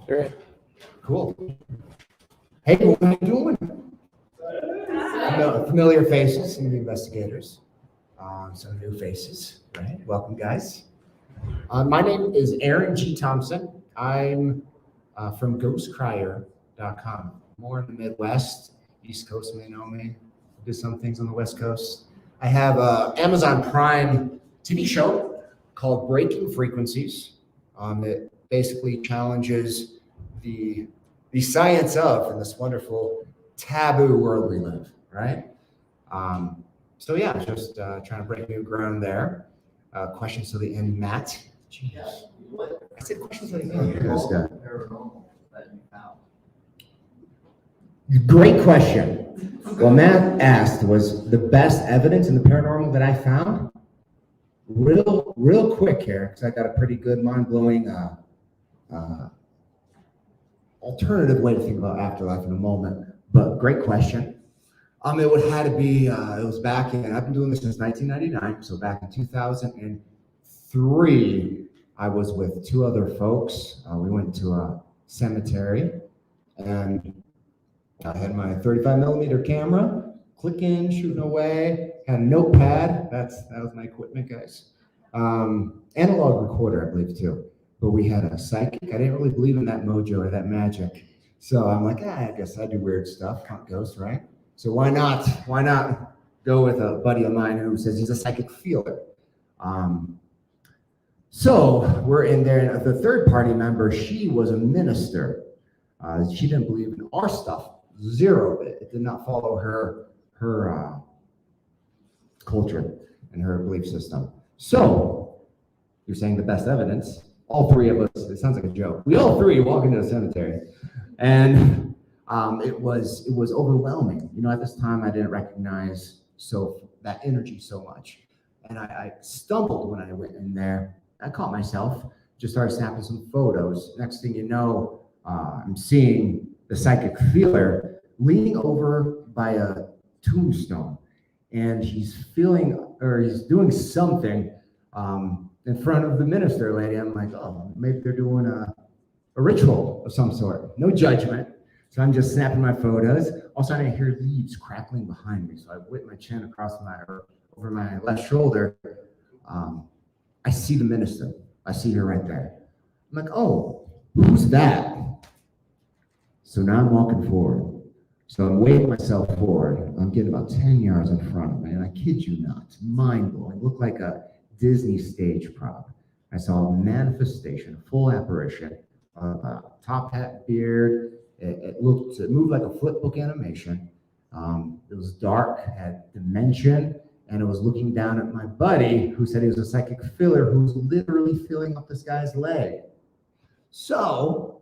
Sure. Cool. Hey, what are you doing? Familiar faces, some of the investigators, some new faces, right? Welcome, guys. My name is Aaron G. Thompson. I'm from ghostcrier.com. More in the Midwest, East Coast may know me. I do some things on the West Coast. I have an Amazon Prime TV show called Breaking Frequencies. That basically challenges the science of in this wonderful taboo world we live, right? So yeah, just trying to break new ground there. Questions to the end, Matt. Jeez. I said questions to the end. Paranormal that you found. Great question. What Matt asked was the best evidence in the paranormal that I found. Real quick here, because I got a pretty good mind-blowing alternative way to think about afterlife in a moment. But great question. It would have to be, it was back in, I've been doing this since 1999, so back in 2003, I was with two other folks. We went to a cemetery, and I had my 35 millimeter camera, clicking, shooting away, had a notepad, that was my equipment, guys. Analog recorder, I believe, too. But we had a psychic. I didn't really believe in that mojo or that magic. So I'm like, I guess I do weird stuff, not ghosts, right? So why not go with a buddy of mine who says he's a psychic feeler? So we're in there, and the third party member, she was a minister. She didn't believe in our stuff, zero of it. It did not follow her culture and her belief system. So you're saying the best evidence. All three of us, it sounds like a joke. We all three walk into a cemetery, and it was overwhelming. You know, at this time I didn't recognize that energy so much, and I stumbled when I went in there. I caught myself, just started snapping some photos. Next thing you know, I'm seeing the psychic feeler leaning over by a tombstone, and he's doing something in front of the minister lady. I'm like, oh, maybe they're doing a ritual of some sort. No judgment. So I'm just snapping my photos. All of a sudden I hear leaves crackling behind me. So I whip my chin over my left shoulder. I see the minister. I see her right there. I'm like, oh, who's that? So now I'm walking forward. So I'm waving myself forward. I'm getting about 10 yards in front of me. And I kid you not, it's mind-blowing. It looked like a Disney stage prop. I saw a manifestation, a full apparition of a top hat, beard. It moved like a flip book animation. It was dark, had dimension, and it was looking down at my buddy who said he was a psychic feeler who was literally filling up this guy's leg. So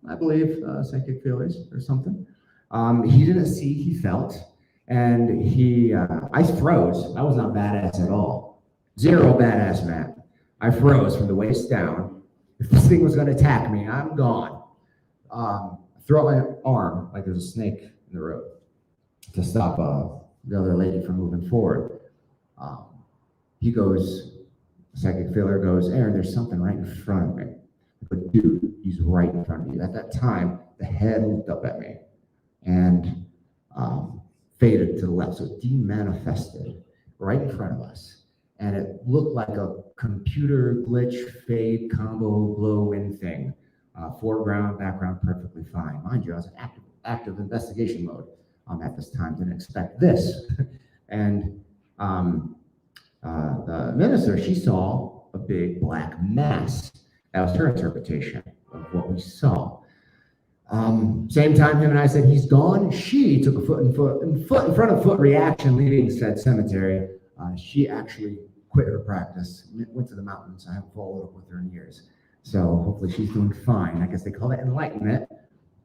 I believe psychic feelers or something. He didn't see, he felt, and I froze. I was not badass at all. Zero badass, Matt. I froze from the waist down. If this thing was going to attack me, I'm gone. Throw out my arm like there's a snake in the road to stop the other lady from moving forward. The psychic feeler goes, Aaron, there's something right in front of me. But dude, he's right in front of you. At that time, the head looked up at me and faded to the left. So it demanifested right in front of us. And it looked like a computer glitch, fade, combo, glow-in thing. Foreground, background, perfectly fine. Mind you, I was in active investigation mode at this time. Didn't expect this. And the minister, she saw a big black mass. That was her interpretation of what we saw. Same time him and I said he's gone, she took a foot in front of foot reaction leaving said cemetery. She actually quit her practice, went to the mountains. I haven't followed up with her in years. So hopefully she's doing fine. I guess they call that enlightenment.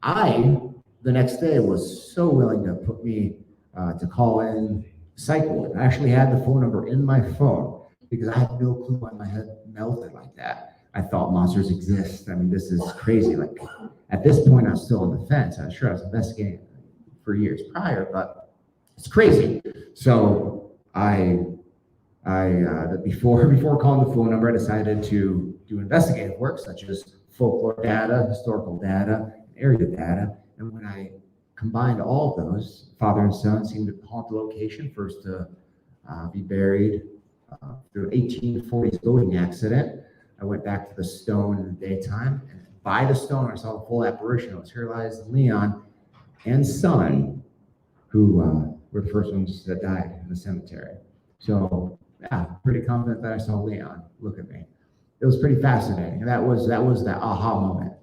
The next day, was so willing to put me to call in psych ward. I actually had the phone number in my phone because I had no clue why my head melted like that. I thought monsters exist. I mean, this is crazy. Like, at this point, I was still on the fence. I'm sure I was investigating for years prior, but it's crazy. So before calling the phone number, I decided to do investigative work, such as folklore data, historical data, area data. And when I combined all of those, father and son seemed to haunt the location, first to be buried through an 1840s boating accident. I went back to the stone in the daytime, and by the stone, I saw the full apparition. It was here lies Leon and son, who were the first ones that died in the cemetery. So, yeah, pretty confident that I saw Leon. Look at me. It was pretty fascinating. That was that aha moment.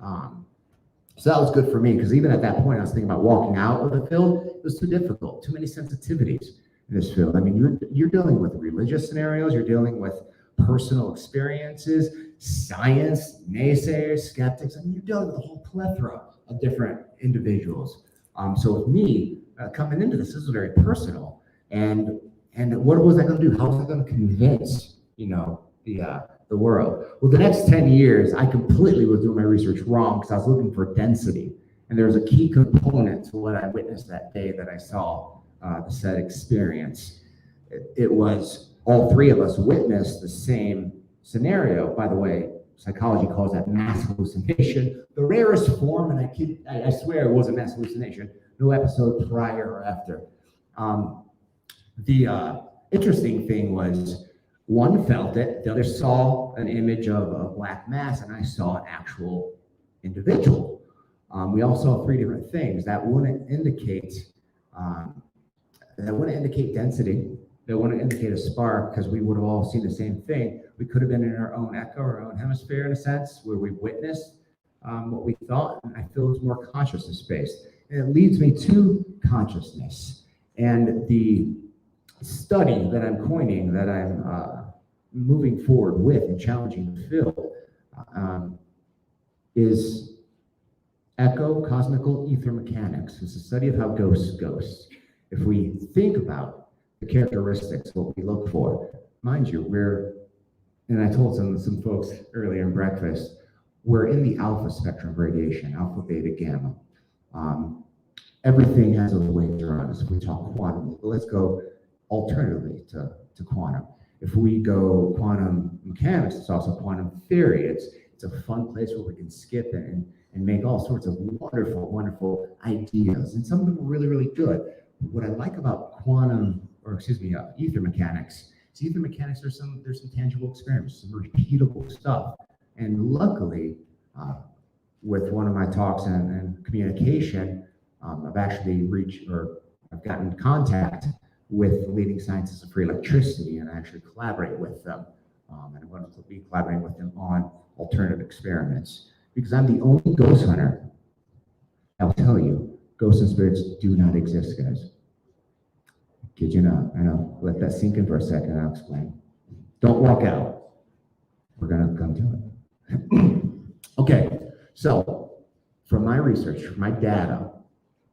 So that was good for me, because even at that point, I was thinking about walking out of the field. It was too difficult, too many sensitivities in this field. I mean, you're dealing with religious scenarios, you're dealing with personal experiences, science, naysayers, skeptics. I mean, you're dealing with a whole plethora of different individuals. So with me coming into this was very personal. And what was I going to do? How was I going to convince, the world? Well, the next 10 years, I completely was doing my research wrong, because I was looking for density. And there was a key component to what I witnessed that day that I saw the said experience. It was all three of us witnessed the same scenario. By the way, psychology calls that mass hallucination, the rarest form, and I swear it was a mass hallucination. No episode prior or after. The interesting thing was, one felt it, the other saw an image of a black mass, and I saw an actual individual. We all saw three different things. That wouldn't indicate density. That wouldn't indicate a spark, because we would have all seen the same thing. We could have been in our own echo, our own hemisphere, in a sense, where we witnessed what we thought, and I feel it's more consciousness based. And it leads me to consciousness. And the study that I'm coining, that I'm moving forward with and challenging the field, is echo-cosmical ether mechanics. It's a study of how ghosts. If we think about the characteristics, what we look for, mind you, and I told some folks earlier in breakfast, we're in the alpha spectrum of radiation, alpha, beta, gamma. Everything has those waves around us. If we talk quantum, let's go alternatively to quantum. If we go quantum mechanics, it's also quantum theory. It's a fun place where we can skip and make all sorts of wonderful ideas. And some of them are really, really good. What I like about ether mechanics, there's some tangible experiments, some repeatable stuff. And luckily, with one of my talks and communication, I've gotten in contact with leading scientists of free electricity, and I actually collaborate with them. And I'm going to be collaborating with them on alternative experiments, because I'm the only ghost hunter. I'll tell you, ghosts and spirits do not exist, guys. Kid you not. I know. Let that sink in for a second. I'll explain. Don't walk out. We're going to come to it. Okay. So from my research, from my data,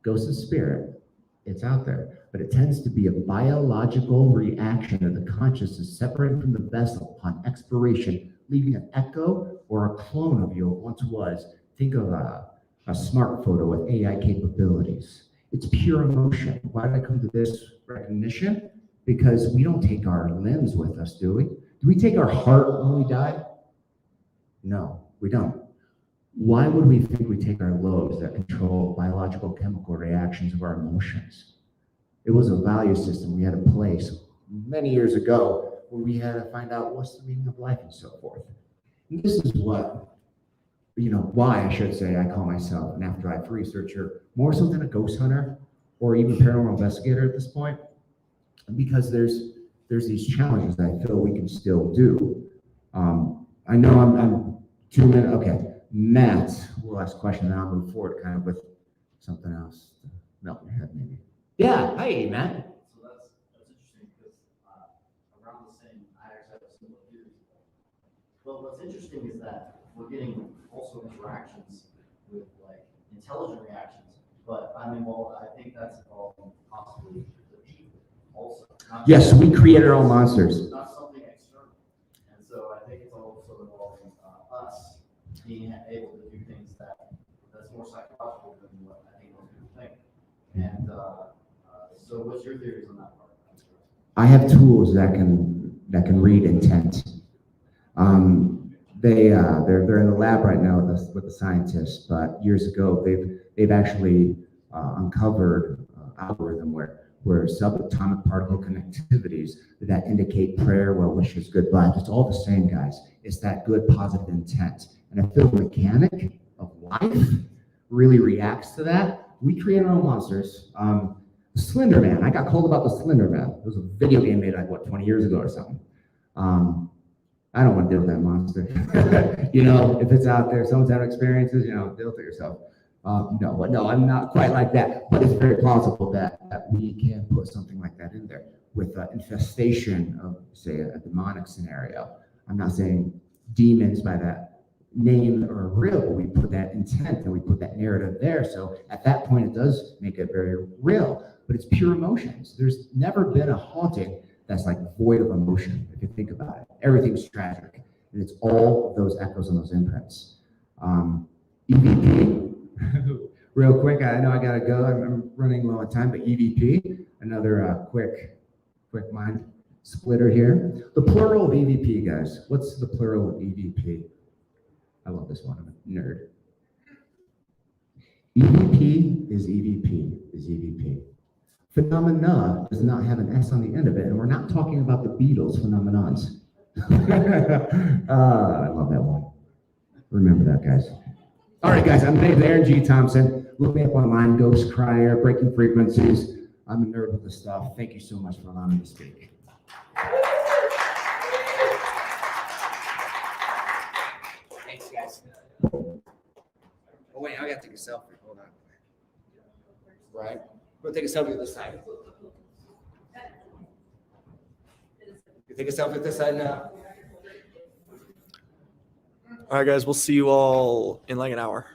ghost and spirit, it's out there, but it tends to be a biological reaction of the consciousness separating from the vessel upon expiration, leaving an echo or a clone of you it once was. Think of a smart photo with AI capabilities. It's pure emotion. Why did I come to this recognition? Because we don't take our limbs with us, do we? Do we take our heart when we die? No, we don't. Why would we think we take our lobes that control biological chemical reactions of our emotions? It was a value system we had in place many years ago, where we had to find out what's the meaning of life and so forth. And this is why I should say I call myself an afterlife researcher, more so than a ghost hunter or even paranormal investigator at this point, because there's these challenges that I feel we can still do. I know I'm 2 minutes, okay. Matt, we'll ask a question, then I'll move forward kind of with something else to melt your head maybe. Yeah, hi, Matt. So that's interesting, because around the same, I actually have a similar theory. But what's interesting is that we're getting also interactions with like intelligent reactions, but I'm involved. I think that's involving possibly the people also. Yes, we create our own monsters. Not something external, and so I think it's also involving us being able to do things that's more psychological than what I think most people think. And so, what's your theories on that part? I have tools that can read intent. they're in the lab right now with the scientists, but years ago they've actually uncovered algorithm where subatomic particle connectivities that indicate prayer, well wishes, good vibes. It's all the same, guys. It's that good positive intent. And I feel the mechanic of life really reacts to that. We create our own monsters. Slender Man. I got called about the Slender Man. It was a video game made like 20 years ago or something. I don't want to deal with that monster. You know, if it's out there, someone's had experiences, you know, deal with it yourself. No, I'm not quite like that. But it's very plausible that we can put something like that in there with infestation of, say, a demonic scenario. I'm not saying demons by that name are real, but we put that intent and we put that narrative there. So at that point, it does make it very real. But it's pure emotions. There's never been a haunting that's like void of emotion, if you think about it. Everything's tragic, and it's all of those echoes and those imprints. EVP, real quick, I know I gotta go, I'm running low on time, but EVP, another quick mind splitter here. The plural of EVP, guys. What's the plural of EVP? I love this one, I'm a nerd. EVP is EVP is EVP. Phenomena does not have an S on the end of it, and we're not talking about the Beatles phenomenons. I love that one. Remember that, guys. All right, guys, I'm Aaron G. Thompson. Look me up online, Ghost Crier, Breaking Frequencies. I'm a nerd with this stuff. Thank you so much for allowing me to speak. Thanks, guys. Oh, wait, I gotta take a selfie. Hold on. Right? We'll take a selfie this side. You take a selfie this side now. All right, guys, we'll see you all in like an hour.